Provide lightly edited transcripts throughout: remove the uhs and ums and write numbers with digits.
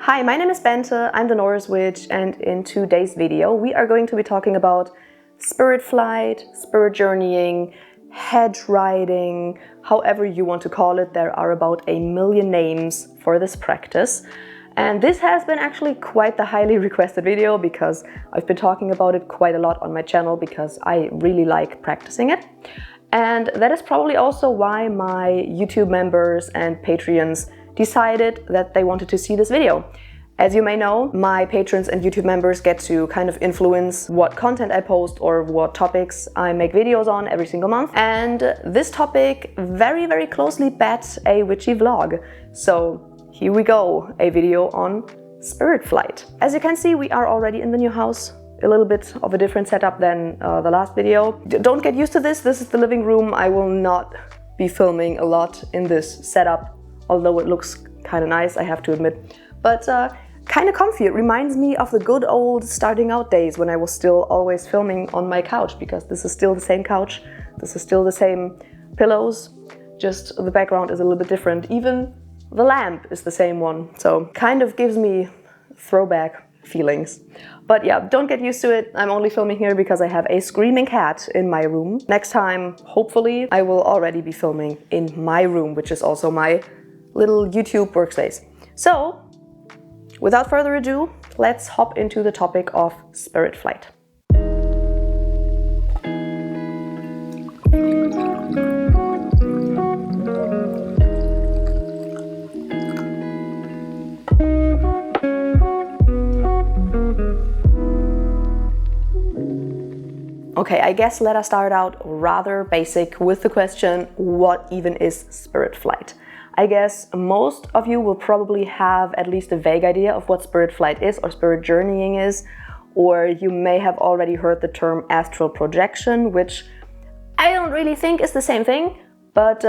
Hi, my name is Bente, I'm the Norse Witch, and in today's video we are going to be talking about spirit flight, spirit journeying, head riding, however you want to call it. There are about a million names for this practice. And this has been actually quite the highly requested video because I've been talking about it quite a lot on my channel because I really like practicing it. And that is probably also why my YouTube members and Patreons decided that they wanted to see this video. As you may know, my patrons and YouTube members get to kind of influence what content I post or what topics I make videos on every single month. And this topic very closely bets a witchy vlog. So here we go, a video on spirit flight. As you can see, we are already in the new house. A little bit of a different setup than the last video. Don't get used to this. This is the living room. I will not be filming a lot in this setup, although it looks kind of nice, I have to admit. But kind of comfy. It reminds me of the good old starting out days when I was still always filming on my couch, because this is still the same couch. This is still the same pillows, just the background is a little bit different. Even the lamp is the same one. So kind of gives me throwback feelings. But yeah, don't get used to it. I'm only filming here because I have a screaming cat in my room. Next time, hopefully, I will already be filming in my room, which is also my little YouTube workspace. So, without further ado, let's hop into the topic of spirit flight. Okay, I guess let us start out rather basic with the question, what even is spirit flight? I guess most of you will probably have at least a vague idea of what spirit flight is or spirit journeying is, or you may have already heard the term astral projection, which I don't really think is the same thing, but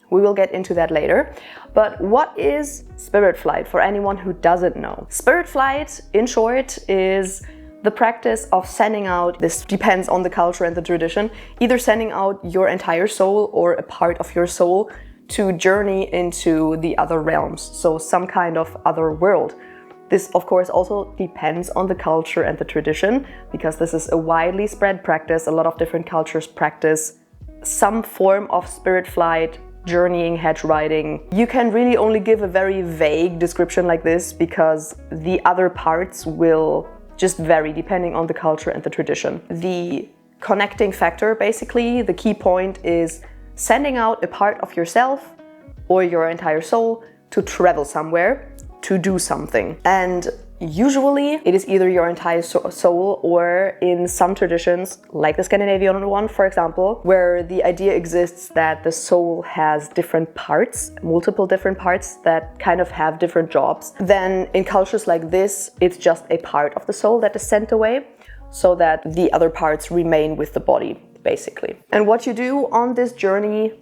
we will get into that later. But what is spirit flight for anyone who doesn't know? Spirit flight, in short, is the practice of sending out, this depends on the culture and the tradition, either sending out your entire soul or a part of your soul to journey into the other realms, so some kind of other world. This of course also depends on the culture and the tradition, because this is a widely spread practice. A lot of different cultures practice some form of spirit flight, journeying, head riding. You can really only give a very vague description like this because the other parts will just vary depending on the culture and the tradition. The connecting factor, basically, the key point is sending out a part of yourself or your entire soul to travel somewhere, to do something. And usually it is either your entire soul or, in some traditions, like the Scandinavian one, for example, where the idea exists that the soul has different parts, multiple different parts that kind of have different jobs. Then in cultures like this, it's just a part of the soul that is sent away so that the other parts remain with the body, basically. And what you do on this journey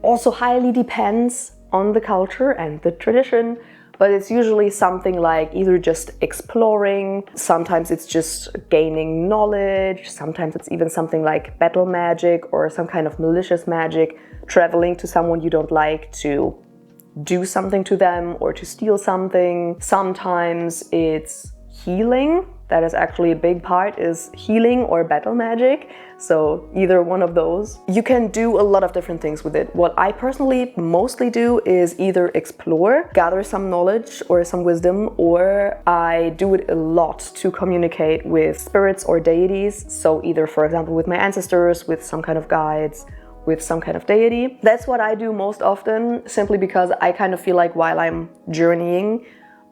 also highly depends on the culture and the tradition. But it's usually something like either just exploring, sometimes it's just gaining knowledge, sometimes it's even something like battle magic or some kind of malicious magic, traveling to someone you don't like to do something to them or to steal something. Sometimes it's healing. That is actually a big part, is healing or battle magic. So either one of those. You can do a lot of different things with it. What I personally mostly do is either explore, gather some knowledge or some wisdom, or I do it a lot to communicate with spirits or deities. So either, for example, with my ancestors, with some kind of guides, with some kind of deity. That's what I do most often, simply because I kind of feel like while I'm journeying,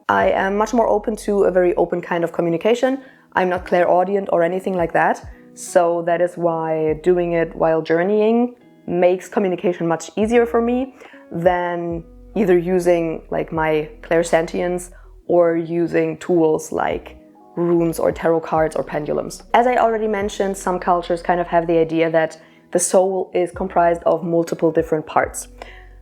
I am much more open to a very open kind of communication. I'm not clairaudient or anything like that. So that is why doing it while journeying makes communication much easier for me than either using like my clairsentience or using tools like runes or tarot cards or pendulums. As I already mentioned, some cultures kind of have the idea that the soul is comprised of multiple different parts.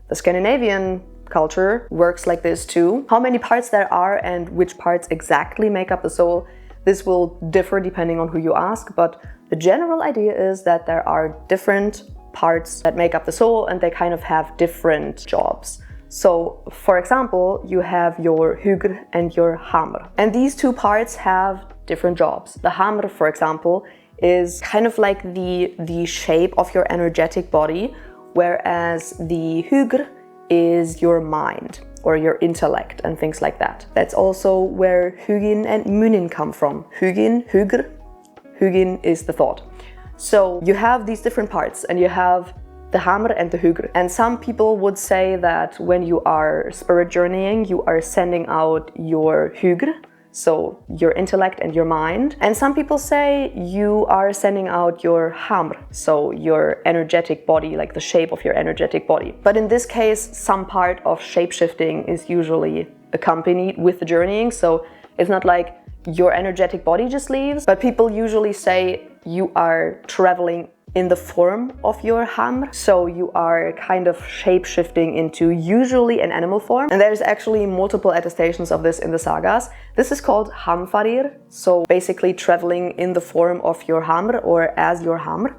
The Scandinavian culture works like this too. How many parts there are and which parts exactly make up the soul, this will differ depending on who you ask, but the general idea is that there are different parts that make up the soul and they kind of have different jobs. So, for example, you have your hugr and your hamr. And these two parts have different jobs. The hamr, for example, is kind of like the shape of your energetic body, whereas the hugr is your mind or your intellect and things like that. That's also where hugin and munin come from. Hugin, hugr, hugin is the thought. So you have these different parts, and you have the hamr and the hugr. And some people would say that when you are spirit journeying, you are sending out your hugr, so your intellect and your mind. And some people say you are sending out your hamr, so your energetic body, like the shape of your energetic body. But in this case, some part of shapeshifting is usually accompanied with the journeying. So it's not like your energetic body just leaves, but people usually say you are traveling in the form of your hamr, so you are kind of shape-shifting into usually an animal form. And there's actually multiple attestations of this in the sagas. This is called hamfarir, so basically traveling in the form of your hamr or as your hamr.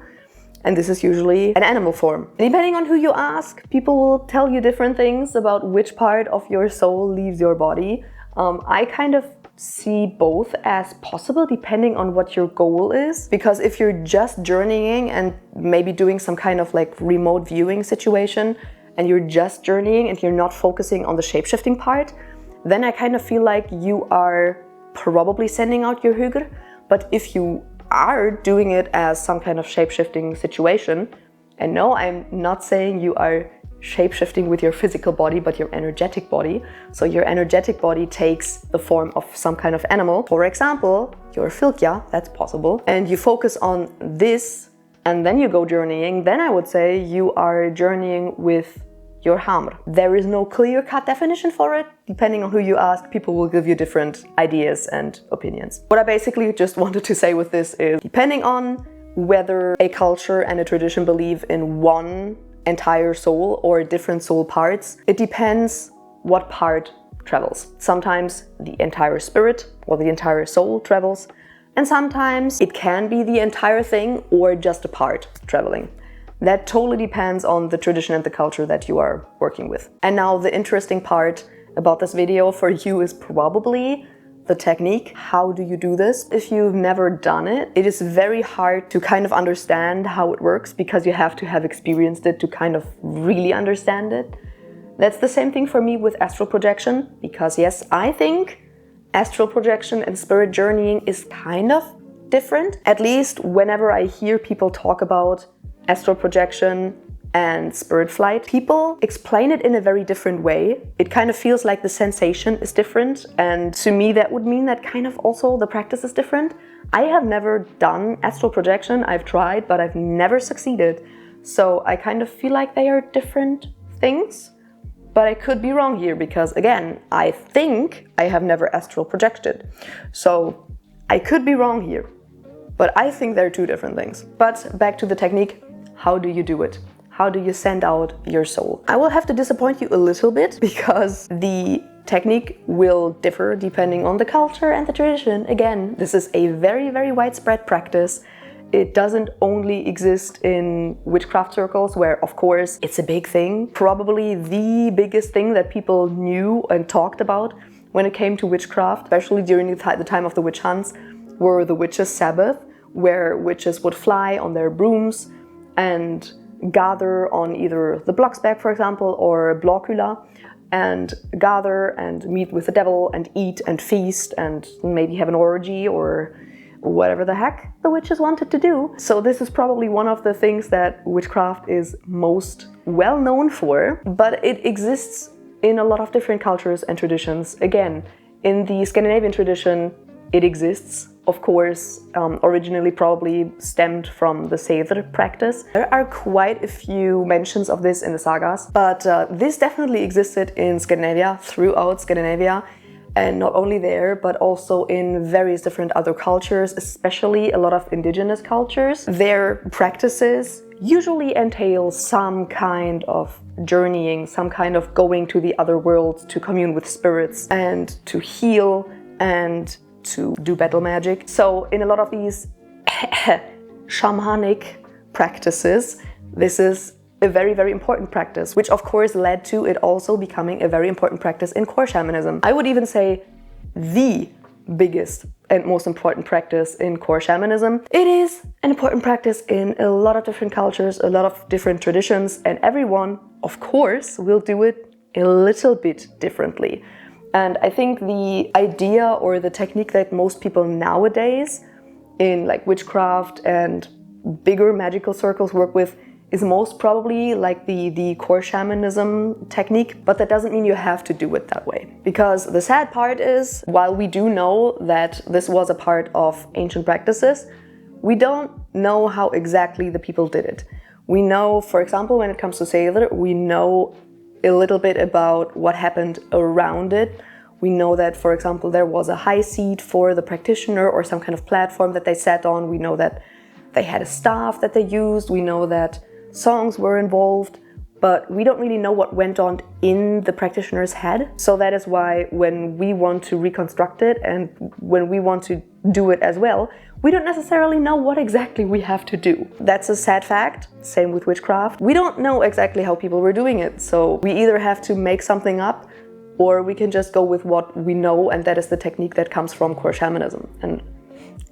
And this is usually an animal form. And depending on who you ask, people will tell you different things about which part of your soul leaves your body. I kind of see both as possible depending on what your goal is, because if you're just journeying and maybe doing some kind of like remote viewing situation and you're just journeying and you're not focusing on the shapeshifting part, then I kind of feel like you are probably sending out your hugr. But if you are doing it as some kind of shapeshifting situation, and no, I'm not saying you are shape-shifting with your physical body, but your energetic body. So your energetic body takes the form of some kind of animal. For example, your fylgja, that's possible. And you focus on this and then you go journeying, then I would say you are journeying with your hamr. There is no clear-cut definition for it. Depending on who you ask, people will give you different ideas and opinions. What I basically just wanted to say with this is, depending on whether a culture and a tradition believe in one entire soul or different soul parts, it depends what part travels. Sometimes the entire spirit or the entire soul travels, and sometimes it can be the entire thing or just a part traveling. That totally depends on the tradition and the culture that you are working with. And now the interesting part about this video for you is probably the technique. How do you do this? If you've never done it, it is very hard to kind of understand how it works, because you have to have experienced it to kind of really understand it. That's the same thing for me with astral projection, because yes, I think astral projection and spirit journeying is kind of different. At least whenever I hear people talk about astral projection and spirit flight, people explain it in a very different way. It kind of feels like the sensation is different, and to me that would mean that kind of also the practice is different. I have never done astral projection. I've tried, but I've never succeeded. So I kind of feel like they are different things, but I could be wrong here, because again, I think I have never astral projected. So I could be wrong here, but I think they're two different things. But back to the technique, how do you do it? How do you send out your soul? I will have to disappoint you a little bit, because the technique will differ depending on the culture and the tradition. Again, this is a very, very widespread practice. It doesn't only exist in witchcraft circles, where of course it's a big thing. Probably the biggest thing that people knew and talked about when it came to witchcraft, especially during the time of the witch hunts, were the witches' Sabbath, where witches would fly on their brooms and gather on either the Blocksberg, for example, or Blåkulla, and gather and meet with the devil and eat and feast and maybe have an orgy or whatever the heck the witches wanted to do. So this is probably one of the things that witchcraft is most well known for, but it exists in a lot of different cultures and traditions. Again, in the Scandinavian tradition, it exists. Of course, originally probably stemmed from the Seidr practice. There are quite a few mentions of this in the sagas, but this definitely existed in Scandinavia, throughout Scandinavia, and not only there, but also in various different other cultures, especially a lot of indigenous cultures. Their practices usually entail some kind of journeying, some kind of going to the other world to commune with spirits and to heal and to do battle magic. So in a lot of these shamanic practices, this is a very, very important practice, which of course led to it also becoming a very important practice in core shamanism. I would even say the biggest and most important practice in core shamanism. It is an important practice in a lot of different cultures, a lot of different traditions, and everyone, of course, will do it a little bit differently. And I think the idea or the technique that most people nowadays in like witchcraft and bigger magical circles work with is most probably like the core shamanism technique, but that doesn't mean you have to do it that way. Because the sad part is, while we do know that this was a part of ancient practices, we don't know how exactly the people did it. We know, for example, when it comes to Seder, we know a little bit about what happened around it. We know that, for example, there was a high seat for the practitioner or some kind of platform that they sat on. We know that they had a staff that they used. We know that songs were involved, but we don't really know what went on in the practitioner's head. So that is why when we want to reconstruct it and when we want to do it as well, we don't necessarily know what exactly we have to do. That's a sad fact. Same with witchcraft. We don't know exactly how people were doing it. So we either have to make something up or we can just go with what we know, and that is the technique that comes from core shamanism. And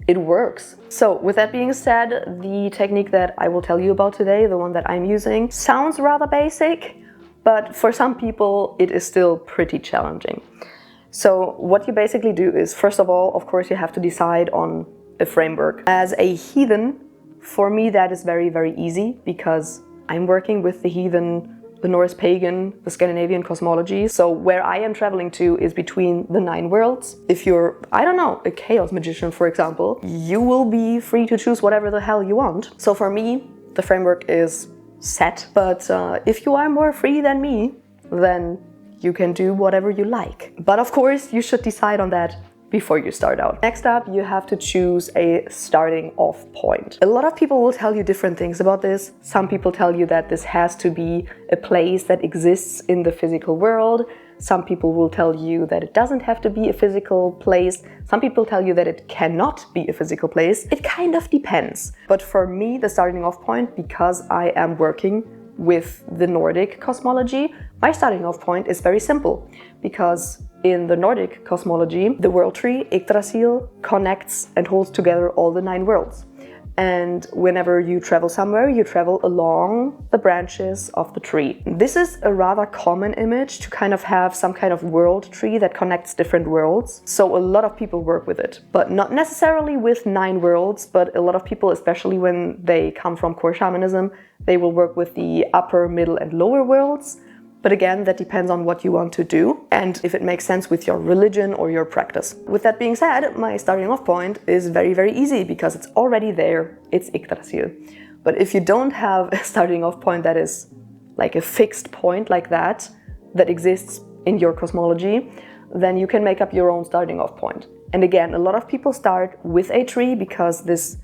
it works. So with that being said, the technique that I will tell you about today, the one that I'm using, sounds rather basic, but for some people it is still pretty challenging. So what you basically do is, first of all, of course, you have to decide on a framework. As a heathen, for me that is very, very easy because I'm working with the heathen, the Norse pagan, the Scandinavian cosmology. So where I am traveling to is between the 9 worlds. If you're, I don't know, a chaos magician, for example, you will be free to choose whatever the hell you want. So for me, the framework is set. But if you are more free than me, then you can do whatever you like. But of course, you should decide on that before you start out. Next up, you have to choose a starting off point. A lot of people will tell you different things about this. Some people tell you that this has to be a place that exists in the physical world. Some people will tell you that it doesn't have to be a physical place. Some people tell you that it cannot be a physical place. It kind of depends. But for me, the starting off point, because I am working with the Nordic cosmology, my starting off point is very simple. Because in the Nordic cosmology, the world tree, Yggdrasil, connects and holds together all the 9 worlds. And whenever you travel somewhere, you travel along the branches of the tree. This is a rather common image to kind of have some kind of world tree that connects different worlds. So a lot of people work with it, but not necessarily with 9 worlds, but a lot of people, especially when they come from core shamanism, they will work with the upper, middle, and lower worlds. But again, that depends on what you want to do and if it makes sense with your religion or your practice. With that being said, my starting off point is very, very easy because it's already there. It's Yggdrasil. But if you don't have a starting off point that is like a fixed point like that exists in your cosmology, then you can make up your own starting off point. And again, a lot of people start with a tree because this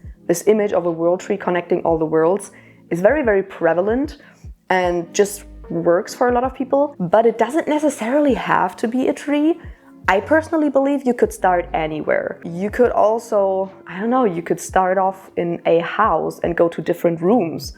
image of a world tree connecting all the worlds is very, very prevalent and just works for a lot of people, but it doesn't necessarily have to be a tree. I personally believe you could start anywhere. You could also, I don't know, you could start off in a house and go to different rooms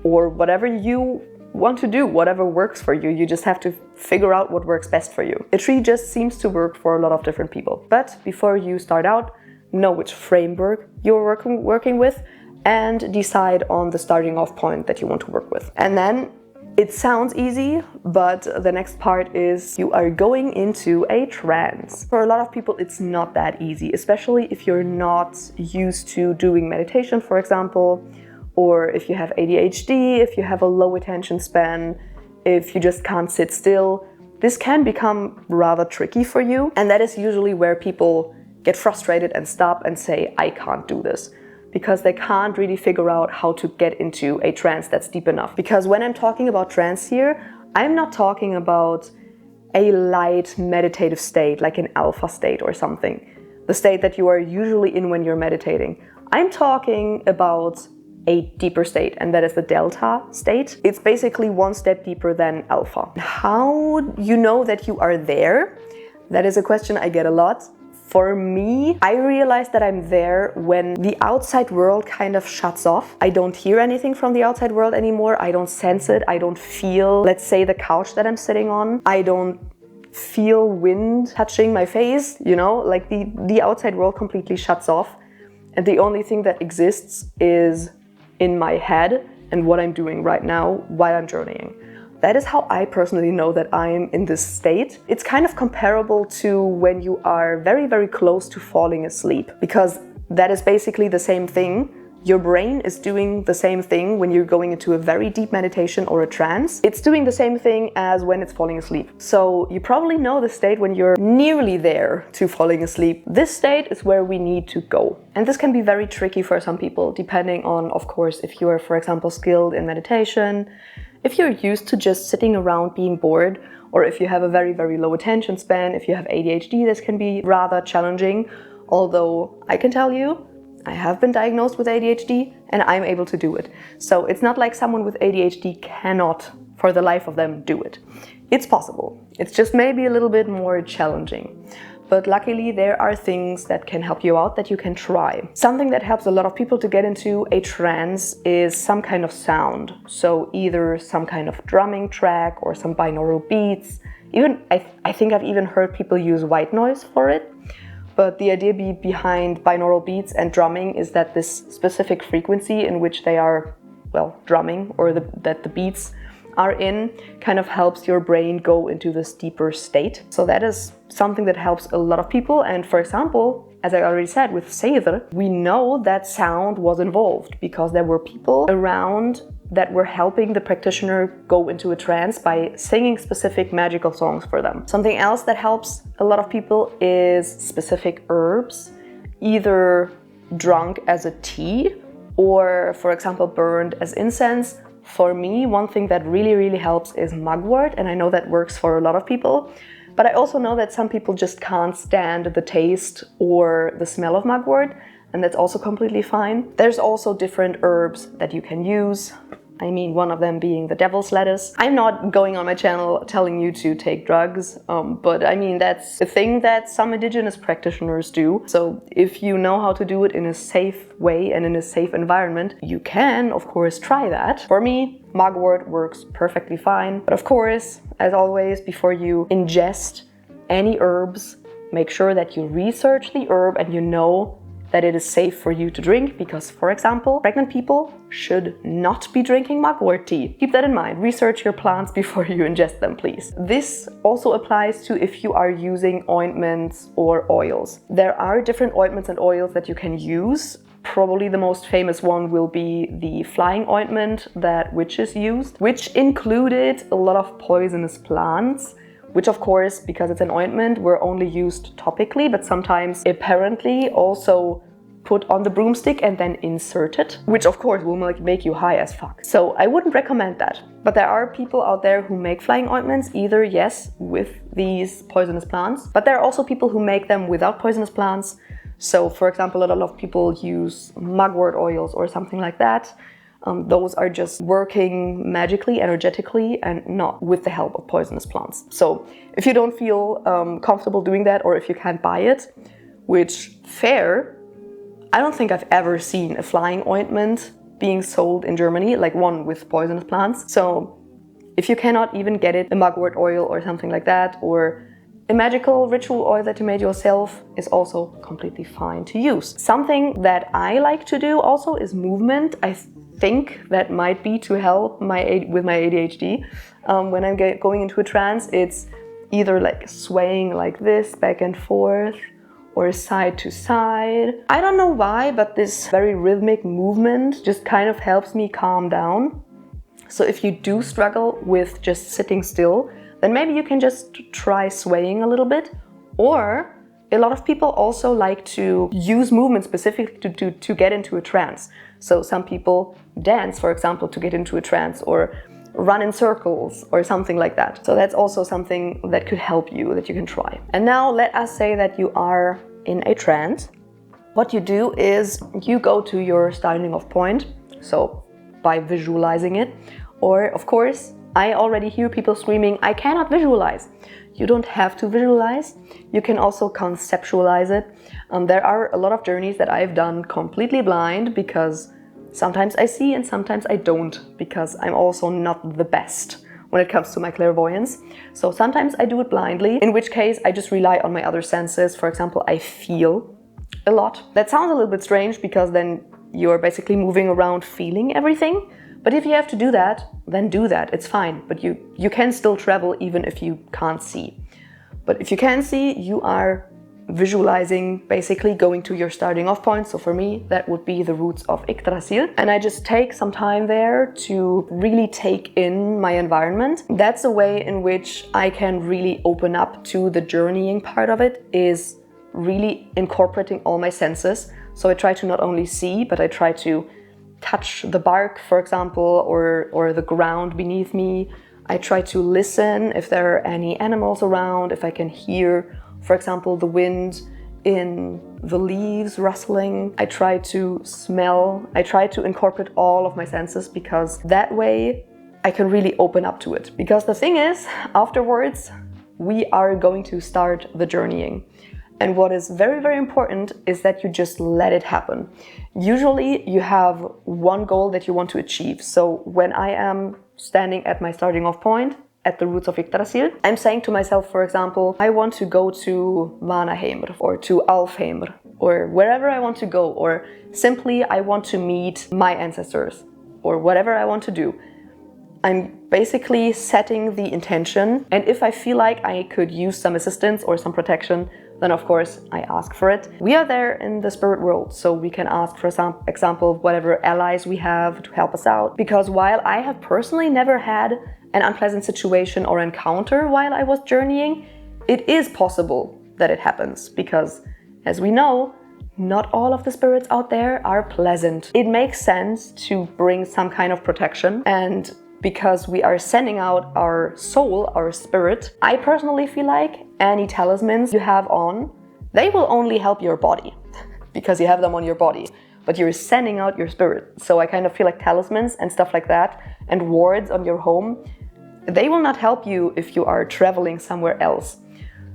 or whatever you want to do, whatever works for you. You just have to figure out what works best for you. A tree just seems to work for a lot of different people. But before you start out, know which framework you're working with and decide on the starting off point that you want to work with. And then it sounds easy, but the next part is you are going into a trance. For a lot of people, it's not that easy, especially if you're not used to doing meditation, for example, or if you have ADHD, if you have a low attention span, if you just can't sit still. This can become rather tricky for you, and that is usually where people get frustrated and stop and say, I can't do this. Because they can't really figure out how to get into a trance that's deep enough. Because when I'm talking about trance here, I'm not talking about a light meditative state, like an alpha state or something. The state that you are usually in when you're meditating. I'm talking about a deeper state, and that is the delta state. It's basically one step deeper than alpha. How you know that you are there? That is a question I get a lot. For me, I realize that I'm there when the outside world kind of shuts off. I don't hear anything from the outside world anymore. I don't sense it. I don't feel, let's say, the couch that I'm sitting on. I don't feel wind touching my face, you know, like the outside world completely shuts off. And the only thing that exists is in my head and what I'm doing right now while I'm journeying. That is how I personally know that I'm in this state. It's kind of comparable to when you are very, very close to falling asleep, because that is basically the same thing. Your brain is doing the same thing when you're going into a very deep meditation or a trance. It's doing the same thing as when it's falling asleep. So you probably know the state when you're nearly there to falling asleep. This state is where we need to go. And this can be very tricky for some people, depending on, of course, if you are, for example, skilled in meditation, if you're used to just sitting around being bored, or if you have a very, very low attention span, if you have ADHD, this can be rather challenging. Although I can tell you, I have been diagnosed with ADHD and I'm able to do it. So it's not like someone with ADHD cannot, for the life of them, do it. It's possible. It's just maybe a little bit more challenging. But luckily there are things that can help you out that you can try. Something that helps a lot of people to get into a trance is some kind of sound. So either some kind of drumming track or some binaural beats. Even I think I've even heard people use white noise for it. But the idea behind binaural beats and drumming is that this specific frequency in which they are, well, drumming, or that the beats are in, kind of helps your brain go into this deeper state. So that is something that helps a lot of people. And for example, as I already said, with Seidr, we know that sound was involved because there were people around that were helping the practitioner go into a trance by singing specific magical songs for them. Something else that helps a lot of people is specific herbs, either drunk as a tea or, for example, burned as incense. For me, one thing that really, really helps is mugwort, and I know that works for a lot of people. But I also know that some people just can't stand the taste or the smell of mugwort, and that's also completely fine. There's also different herbs that you can use. I mean, one of them being the devil's lettuce. I'm not going on my channel telling you to take drugs, but I mean, that's a thing that some indigenous practitioners do. So if you know how to do it in a safe way and in a safe environment, you can, of course, try that. For me, mugwort works perfectly fine. But of course, as always, before you ingest any herbs, make sure that you research the herb and you know that it is safe for you to drink, because, for example, pregnant people should not be drinking mugwort tea. Keep that in mind. Research your plants before you ingest them, please. This also applies to if you are using ointments or oils. There are different ointments and oils that you can use. Probably the most famous one will be the flying ointment that witches used, which included a lot of poisonous plants, which of course, because it's an ointment, were only used topically, but sometimes apparently also put on the broomstick and then inserted, which of course will make you high as fuck. So I wouldn't recommend that. But there are people out there who make flying ointments, either, yes, with these poisonous plants, but there are also people who make them without poisonous plants. So for example, a lot of people use mugwort oils or something like that. Those are just working magically, energetically, and not with the help of poisonous plants. So if you don't feel comfortable doing that, or if you can't buy it, which, fair, I don't think I've ever seen a flying ointment being sold in Germany, like one with poisonous plants. So if you cannot even get it, a mugwort oil or something like that, or a magical ritual oil that you made yourself, is also completely fine to use. Something that I like to do also is movement. I think that might be to help with my ADHD. When I'm going into a trance, it's either like swaying like this back and forth or side to side. I don't know why, but this very rhythmic movement just kind of helps me calm down. So if you do struggle with just sitting still, then maybe you can just try swaying a little bit. Or a lot of people also like to use movement specifically to get into a trance. So some people dance, for example, to get into a trance, or run in circles or something like that. So that's also something that could help you, that you can try. And now let us say that you are in a trance. What you do is you go to your starting off point, so by visualizing it, or of course, I already hear people screaming, I cannot visualize. You don't have to visualize. You can also conceptualize it. There are a lot of journeys that I've done completely blind because sometimes I see and sometimes I don't, because I'm also not the best when it comes to my clairvoyance. So sometimes I do it blindly, in which case I just rely on my other senses. For example, I feel a lot. That sounds a little bit strange because then you're basically moving around feeling everything. But if you have to do that, then do that. It's fine. But you can still travel even if you can't see. But if you can see, you are visualizing, basically going to your starting off point. So for me, that would be the roots of Yggdrasil. And I just take some time there to really take in my environment. That's a way in which I can really open up to the journeying part of it, is really incorporating all my senses. So I try to not only see, but I try to touch the bark, for example, or the ground beneath me. I try to listen if there are any animals around, if I can hear, for example, the wind in the leaves rustling. I try to smell. I try to incorporate all of my senses, because that way I can really open up to it. Because the thing is, afterwards, we are going to start the journeying. And what is very, very important is that you just let it happen. Usually you have one goal that you want to achieve. So when I am standing at my starting off point, at the roots of Yggdrasil, I'm saying to myself, for example, I want to go to Vanaheimr or to Alfheimr or wherever I want to go, or simply I want to meet my ancestors or whatever I want to do. I'm basically setting the intention, and if I feel like I could use some assistance or some protection, then of course I ask for it. We are there in the spirit world, so we can ask for some example of whatever allies we have to help us out. Because while I have personally never had an unpleasant situation or encounter while I was journeying, it is possible that it happens, because as we know, not all of the spirits out there are pleasant. It makes sense to bring some kind of protection, and because we are sending out our soul, our spirit, I personally feel like any talismans you have on, they will only help your body because you have them on your body, but you're sending out your spirit. So I kind of feel like talismans and stuff like that, and wards on your home, they will not help you if you are traveling somewhere else.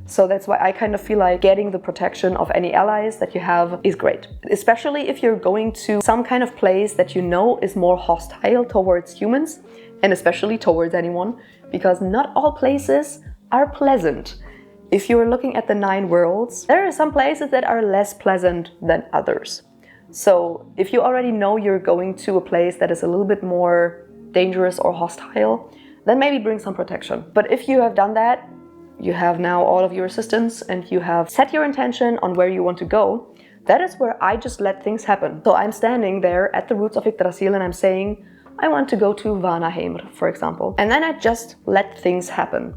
So that's why I kind of feel like getting the protection of any allies that you have is great. Especially if you're going to some kind of place that you know is more hostile towards humans, and especially towards anyone, because not all places are pleasant. If you're looking at the 9 worlds, there are some places that are less pleasant than others. So if you already know you're going to a place that is a little bit more dangerous or hostile, then maybe bring some protection. But if you have done that, you have now all of your assistance and you have set your intention on where you want to go, that is where I just let things happen. So I'm standing there at the roots of Yggdrasil and I'm saying, I want to go to Vanaheimr, for example. And then I just let things happen.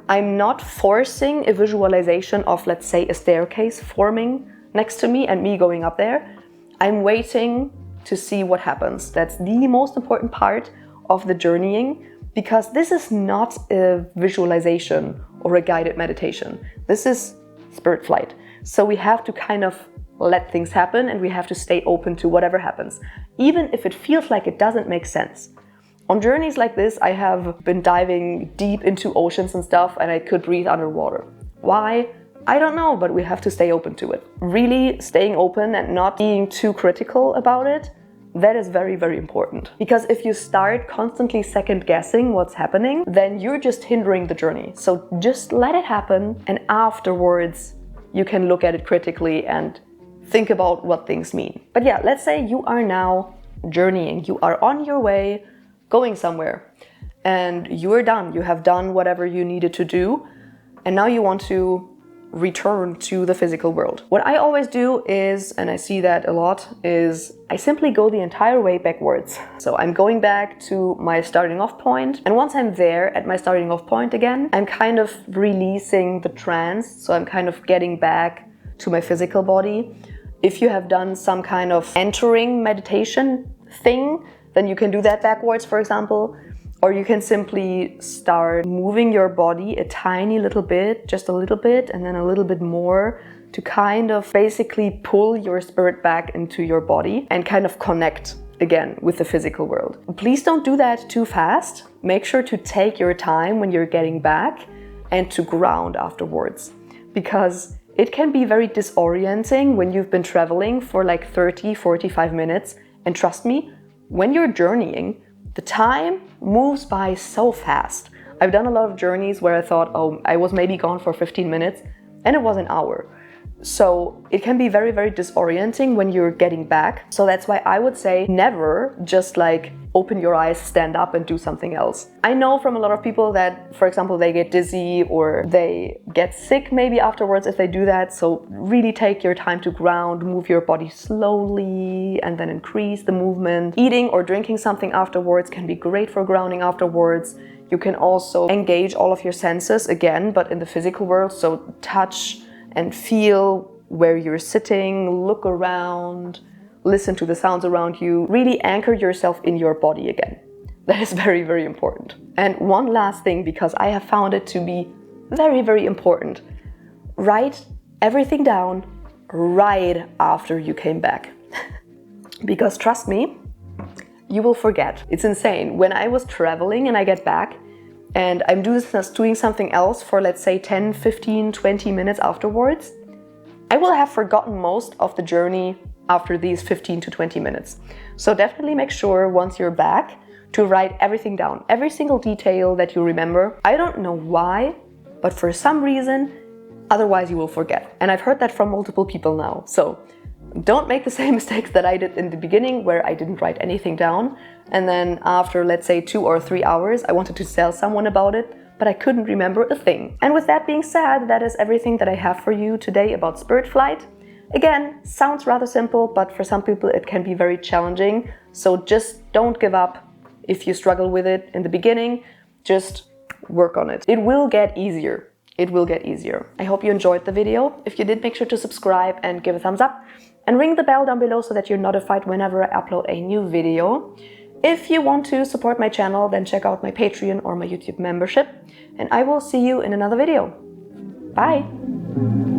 I'm not forcing a visualization of, let's say, a staircase forming next to me and me going up there. I'm waiting to see what happens. That's the most important part of the journeying, because this is not a visualization or a guided meditation. This is spirit flight. So we have to kind of let things happen, and we have to stay open to whatever happens, even if it feels like it doesn't make sense. On journeys like this, I have been diving deep into oceans and stuff, and I could breathe underwater. Why? I don't know, but we have to stay open to it. Really staying open and not being too critical about it, that is very, very important. Because if you start constantly second guessing what's happening, then you're just hindering the journey. So just let it happen, and afterwards you can look at it critically and think about what things mean. But yeah, let's say you are now journeying. You are on your way, going somewhere, and you are done. You have done whatever you needed to do, and now you want to return to the physical world. What I always do is, and I see that a lot, is I simply go the entire way backwards. So I'm going back to my starting off point, and once I'm there at my starting off point again, I'm kind of releasing the trance, so I'm kind of getting back to my physical body. If you have done some kind of entering meditation thing, then you can do that backwards, for example. Or you can simply start moving your body a tiny little bit, just a little bit, and then a little bit more, to kind of basically pull your spirit back into your body and kind of connect again with the physical world. Please don't do that too fast. Make sure to take your time when you're getting back and to ground afterwards, because it can be very disorienting when you've been traveling for like 30-45 minutes. And trust me, when you're journeying, the time moves by so fast. I've done a lot of journeys where I thought, oh, I was maybe gone for 15 minutes and it was an hour. So it can be very, very disorienting when you're getting back. So that's why I would say never just like open your eyes, stand up and do something else. I know from a lot of people that, for example, they get dizzy or they get sick maybe afterwards if they do that. So really take your time to ground, move your body slowly and then increase the movement. Eating or drinking something afterwards can be great for grounding afterwards. You can also engage all of your senses again, but in the physical world. So touch and feel where you're sitting, look around, listen to the sounds around you. Really anchor yourself in your body again. That is very, very important. And one last thing, because I have found it to be very, very important. Write everything down right after you came back. Because trust me, you will forget. It's insane. When I was traveling and I get back, and I'm doing something else for, let's say, 10, 15, 20 minutes afterwards, I will have forgotten most of the journey after these 15 to 20 minutes. So definitely make sure once you're back to write everything down, every single detail that you remember. I don't know why, but for some reason, otherwise you will forget. And I've heard that from multiple people now. So don't make the same mistakes that I did in the beginning, where I didn't write anything down. And then after, let's say, 2 or 3 hours, I wanted to tell someone about it, but I couldn't remember a thing. And with that being said, that is everything that I have for you today about spirit flight. Again, sounds rather simple, but for some people it can be very challenging. So just don't give up if you struggle with it in the beginning. Just work on it. It will get easier. It will get easier. I hope you enjoyed the video. If you did, make sure to subscribe and give a thumbs up. And ring the bell down below so that you're notified whenever I upload a new video. If you want to support my channel, then check out my Patreon or my YouTube membership. And I will see you in another video. Bye!